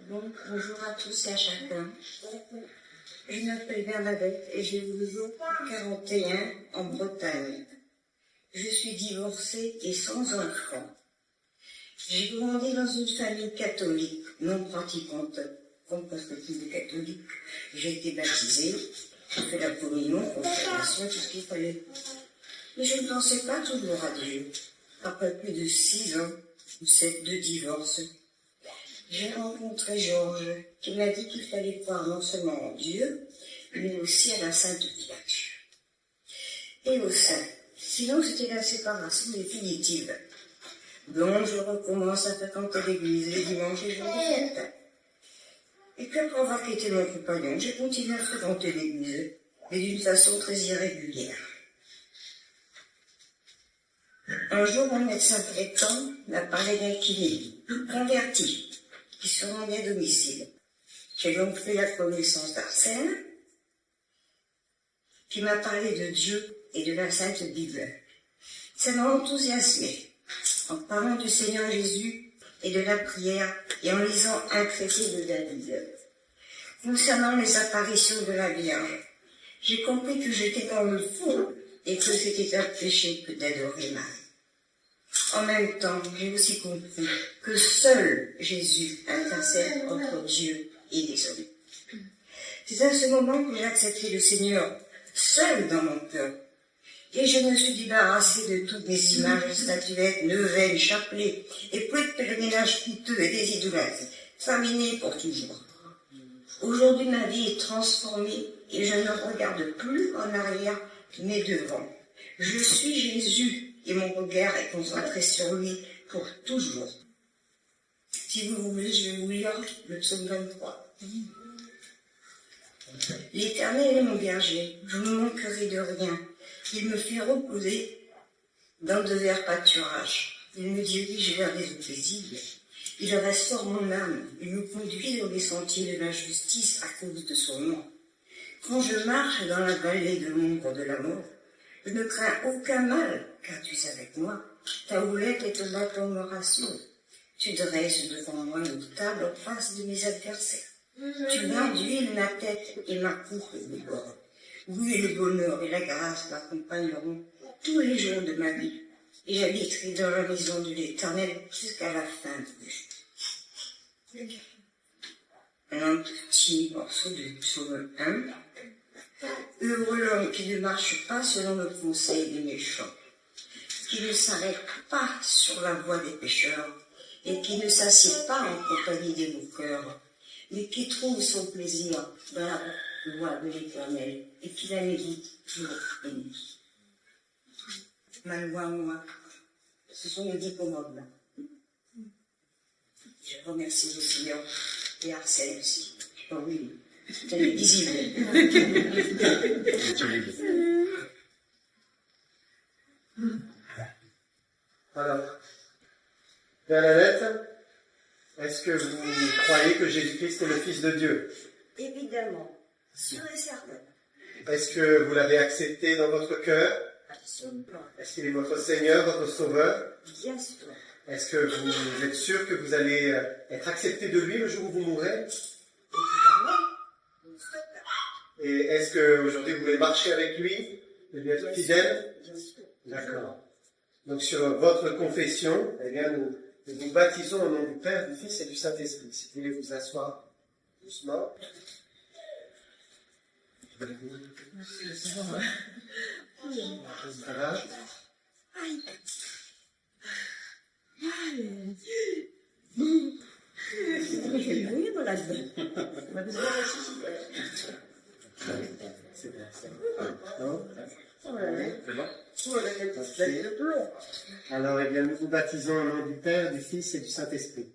Bonjour à tous et à chacun. Je m'appelle Bernadette et j'ai le jour 41 en Bretagne. Je suis divorcée et sans enfant. J'ai grandi dans une famille catholique, non pratiquante, comme perspective de catholique. J'ai été baptisée, j'ai fait la communion, confirmation, tout ce qu'il fallait. Mais je ne pensais pas toujours à Dieu. Après plus de 6 ans ou 7 de divorce, j'ai rencontré Georges, qui m'a dit qu'il fallait croire non seulement en Dieu, mais aussi à la Sainte Vierge. Et au sein, sinon c'était la séparation définitive. Donc je recommence à fréquenter l'église les dimanches et jours de fête. Et puis après avoir quitté mon compagnon, j'ai continué à fréquenter l'église, mais d'une façon très irrégulière. Un jour, mon médecin traitant m'a parlé d'un kiné, converti, qui se rendait à domicile. J'ai donc fait la connaissance d'Arsène, qui m'a parlé de Dieu et de la Sainte Bible. Ça m'a enthousiasmé. En parlant du Seigneur Jésus et de la prière et en lisant un traité de David. Concernant les apparitions de la Vierge, j'ai compris que j'étais dans le fond et que c'était un péché que d'adorer Marie. En même temps, j'ai aussi compris que seul Jésus intercède entre Dieu et les hommes. C'est à ce moment que j'ai accepté le Seigneur seul dans mon cœur. Et je me suis débarrassée de toutes mes images, statuettes, neuvaines, chapelets, et peu de pèlerinages coûteux et des idolâtres, terminés pour toujours. Aujourd'hui, ma vie est transformée et je ne regarde plus en arrière, mais devant. Je suis Jésus et mon regard est concentré sur lui pour toujours. Si vous voulez, je vais vous lire le psaume 23. L'Éternel est mon berger, je ne manquerai de rien. Il me fait reposer dans de verts pâturages. Il me dirige vers les eaux paisibles. Il restaure mon âme. Il me conduit dans les sentiers de la justice à cause de son nom. Quand je marche dans la vallée de l'ombre de la mort, je ne crains aucun mal, car tu es avec moi. Ta houlette et ton bâton me rassurent. Tu dresses devant moi une table en face de mes adversaires. Tu bains d'huile ma tête et ma coupe déborde. Oui, le bonheur et la grâce m'accompagneront tous les jours de ma vie, et j'habiterai dans la maison de l'Éternel jusqu'à la fin de vie. Un petit morceau de psaume 1. Heureux l'homme qui ne marche pas selon le conseil des méchants, qui ne s'arrête pas sur la voie des pécheurs, et qui ne s'assied pas en compagnie des moqueurs, mais qui trouve son plaisir dans la loi de l'Éternel, et qui la médite jour et nuit. Ma loi, moi, ce sont les 10 commandes. Je remercie le Seigneur et Arsène aussi. Oh oui, c'est invisible. Alors, Bernadette, est-ce que vous croyez que Jésus-Christ est le Fils de Dieu? Évidemment, sûr et certain. Est-ce que vous l'avez accepté dans votre cœur? Absolument. Est-ce qu'il est votre Seigneur, votre Sauveur? Bien sûr. Est-ce que vous êtes sûr que vous allez être accepté de lui le jour où vous mourrez? Et est-ce qu'aujourd'hui vous voulez marcher avec lui et lui être fidèle? Bien sûr. D'accord. Donc sur votre confession, eh bien nous vous baptisons au nom du Père, du Fils et du Saint-Esprit. Si vous voulez vous asseoir doucement. Voilà. C'est bien, c'est bon. Non? C'est bon? Alors, eh bien, nous vous baptisons au nom du Père, du Fils et du Saint-Esprit.